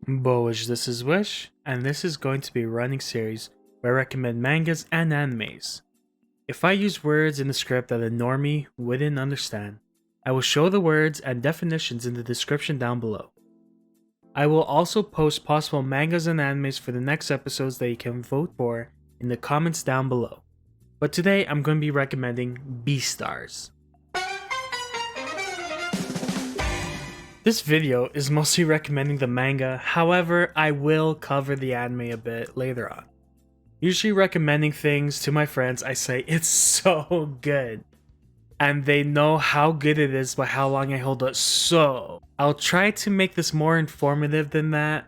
Bowish, this is Wish, and this is going to be a running series where I recommend mangas and animes. If I use words in the script that a normie wouldn't understand, I will show the words and definitions in the description down below. I will also post possible mangas and animes for the next episodes that you can vote for in the comments down below. But today I'm going to be recommending Beastars. This video is mostly recommending the manga, however, I will cover the anime a bit later on. Usually recommending things to my friends, I say it's so good. And they know how good it is by how long I hold it, so I'll try to make this more informative than that.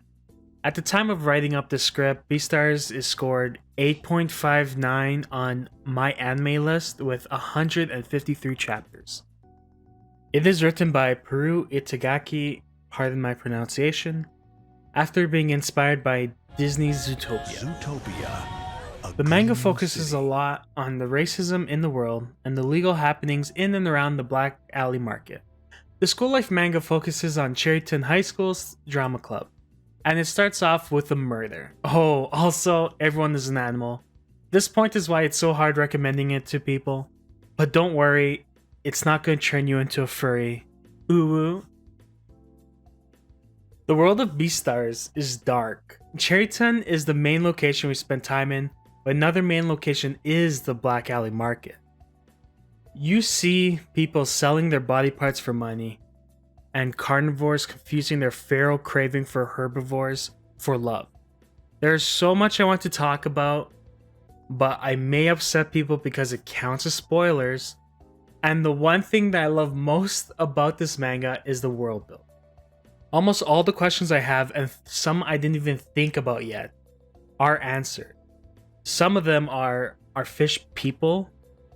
At the time of writing up the script, Beastars is scored 8.59 on my anime list with 153 chapters. It is written by Peru Itagaki, pardon my pronunciation, after being inspired by Disney's Zootopia. The manga focuses a lot on the racism in the world and the legal happenings in and around the Black Alley Market. The school life manga focuses on Cherryton High School's drama club, and it starts off with a murder. Oh, also, everyone is an animal. This point is why it's so hard recommending it to people, but don't worry, it's not going to turn you into a furry. Ooh. The world of Beastars is dark. Cherryton is the main location we spend time in, but another main location is the Black Alley Market. You see people selling their body parts for money, and carnivores confusing their feral craving for herbivores for love. There's so much I want to talk about, but I may upset people because it counts as spoilers. And the one thing that I love most about this manga is the world build. Almost all the questions I have, and some I didn't even think about yet, are answered. Some of them are fish people?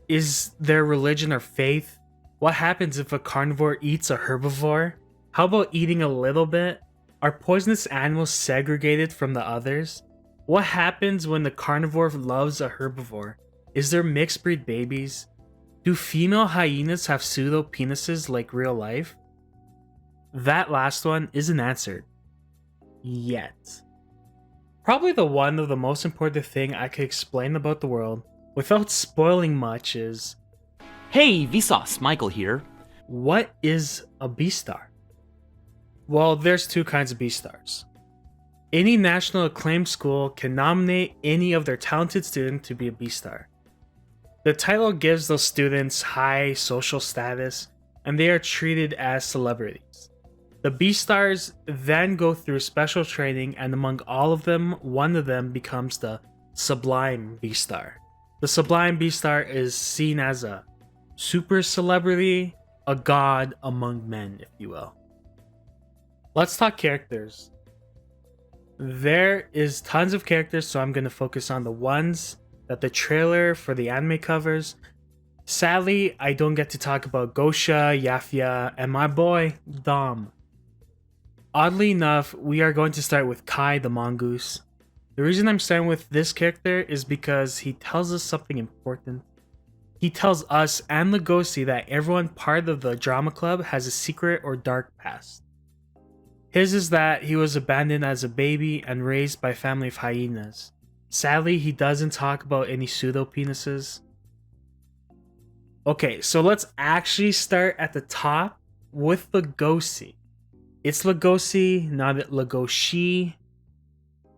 Is their religion or faith? What happens if a carnivore eats a herbivore? How about eating a little bit? Are poisonous animals segregated from the others? What happens when the carnivore loves a herbivore? Is there mixed breed babies? Do female hyenas have pseudo penises like real life? That last one isn't answered. Yet. Probably the one of the most important thing I could explain about the world, without spoiling much, is... Hey, Vsauce, Michael here. What is a Beastar? Well, there's two kinds of Beastars. Any national acclaimed school can nominate any of their talented students to be a Beastar. The title gives those students high social status, and they are treated as celebrities. The Beastars then go through special training, and among all of them, one of them becomes the Sublime Beastar. The Sublime Beastar is seen as a super celebrity, a god among men, if you will. Let's talk characters. There is tons of characters, so I'm going to focus on the ones that the trailer for the anime covers. Sadly, I don't get to talk about Gosha, Yafia, and my boy, Dom. Oddly enough, we are going to start with Kai the mongoose. The reason I'm starting with this character is because he tells us something important. He tells us and Legosi that everyone part of the drama club has a secret or dark past. His is that he was abandoned as a baby and raised by a family of hyenas. Sadly, he doesn't talk about any pseudo-penises. Okay, so let's actually start at the top with Legosi. It's Legosi, not Legoshi.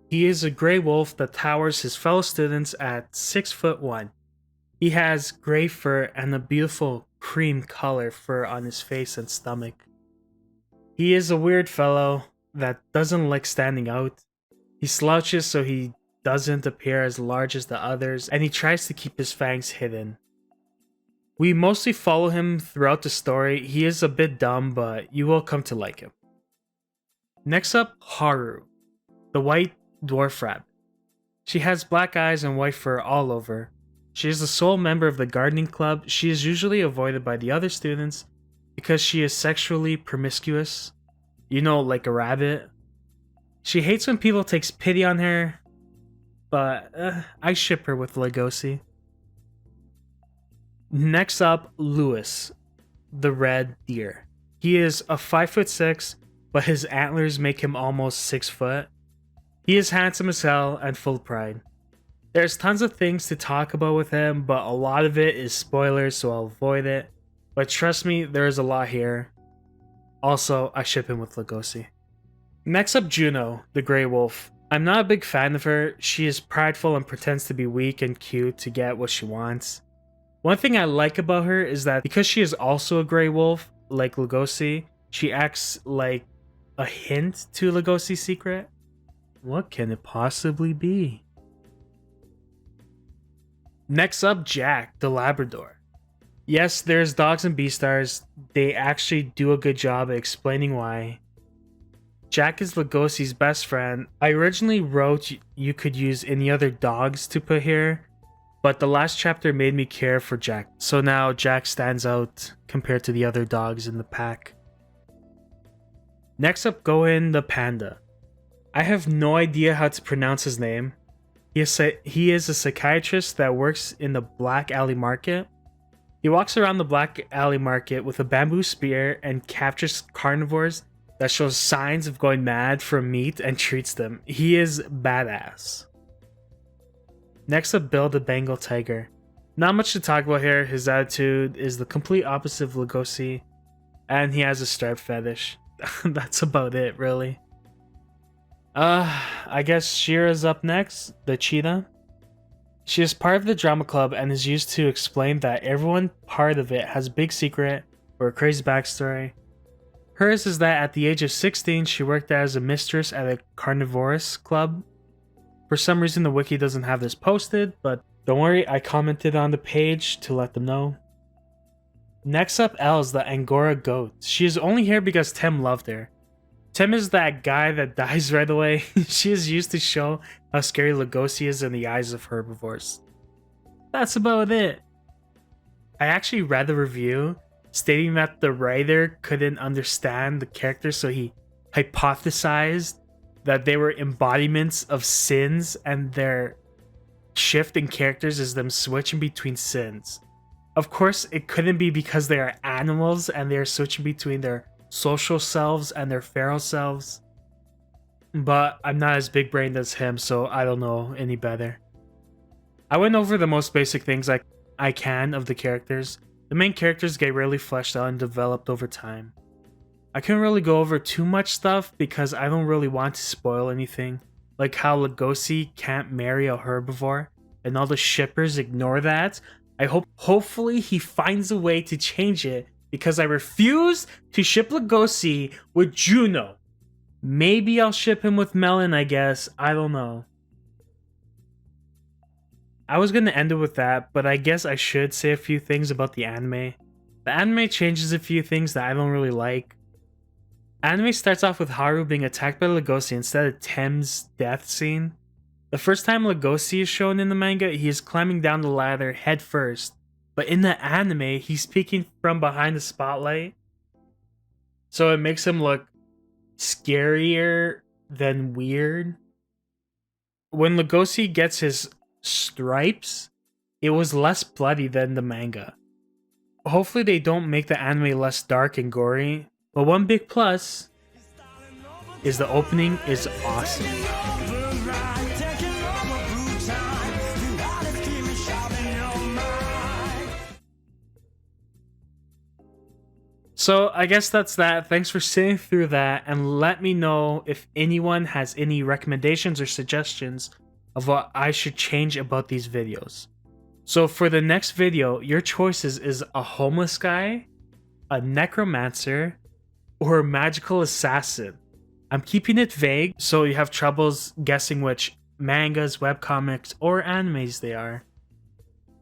He is a gray wolf that towers his fellow students at 6'1". He has gray fur and a beautiful cream color fur on his face and stomach. He is a weird fellow that doesn't like standing out. He slouches so he doesn't appear as large as the others, and he tries to keep his fangs hidden. We mostly follow him throughout the story. He is a bit dumb, but you will come to like him. Next up, Haru, the white dwarf rabbit. She has black eyes and white fur all over. She is the sole member of the gardening club. She is usually avoided by the other students because she is sexually promiscuous. You know, like a rabbit. She hates when people takes pity on her, but I ship her with Legosi. Next up, Lewis, the red deer. He is a 5'6", but his antlers make him almost 6 foot. He is handsome as hell and full of pride. There's tons of things to talk about with him, but a lot of it is spoilers, so I'll avoid it. But trust me, there is a lot here. Also, I ship him with Lugosi. Next up, Juno, the Grey Wolf. I'm not a big fan of her. She is prideful and pretends to be weak and cute to get what she wants. One thing I like about her is that because she is also a Grey Wolf, like Lugosi, she acts like a hint to Lugosi's secret. What can it possibly be? Next up, Jack, the Labrador. Yes, there's dogs in Beastars. They actually do a good job at explaining why. Jack is Lugosi's best friend. I originally wrote you could use any other dogs to put here, but the last chapter made me care for Jack. So now Jack stands out compared to the other dogs in the pack. Next up, Gohan the Panda. I have no idea how to pronounce his name. He is a psychiatrist that works in the Black Alley Market. He walks around the Black Alley Market with a bamboo spear and captures carnivores that shows signs of going mad for meat and treats them. He is badass. Next up, Bill the Bengal Tiger. Not much to talk about here. His attitude is the complete opposite of Lugosi, and he has a stripe fetish. That's about it, really. I guess Shira's up next, the cheetah. She is part of the drama club and is used to explain that everyone part of it has a big secret or a crazy backstory. Hers is that at the age of 16, she worked as a mistress at a carnivorous club. For some reason, the wiki doesn't have this posted, but don't worry, I commented on the page to let them know. Next up, Elle is the Angora goat. She is only here because Tim loved her. Tim is that guy that dies right away. She is used to show how scary Lugosi is in the eyes of herbivores. That's about it. I actually read the review stating that the writer couldn't understand the characters, so he hypothesized that they were embodiments of sins and their shift in characters is them switching between sins. Of course, it couldn't be because they are animals and they are switching between their social selves and their feral selves. But I'm not as big brained as him, so I don't know any better. I went over the most basic things I can of the characters. The main characters get really fleshed out and developed over time. I couldn't really go over too much stuff because I don't really want to spoil anything, like how Lugosi can't marry a herbivore and all the shippers ignore that. Hopefully he finds a way to change it because I refuse to ship Lugosi with Juno. Maybe I'll ship him with Melon, I guess. I don't know. I was going to end it with that, but I guess I should say a few things about the anime. The anime changes a few things that I don't really like. Anime starts off with Haru being attacked by Lugosi instead of Tem's death scene. The first time Lugosi is shown in the manga, he is climbing down the ladder head first. But in the anime, he's peeking from behind the spotlight. So it makes him look scarier than weird. When Lugosi gets his stripes, it was less bloody than the manga. Hopefully they don't make the anime less dark and gory. But one big plus is the opening is awesome. So I guess that's that. Thanks for sitting through that, and let me know if anyone has any recommendations or suggestions of what I should change about these videos. So for the next video, your choices is a homeless guy, a necromancer, or a magical assassin. I'm keeping it vague so you have troubles guessing which mangas, webcomics, or animes they are.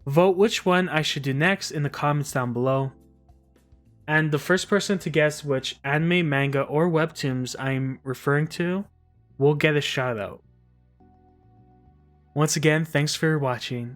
Vote which one I should do next in the comments down below. And the first person to guess which anime, manga, or webtoons I'm referring to will get a shout out. Once again, thanks for watching.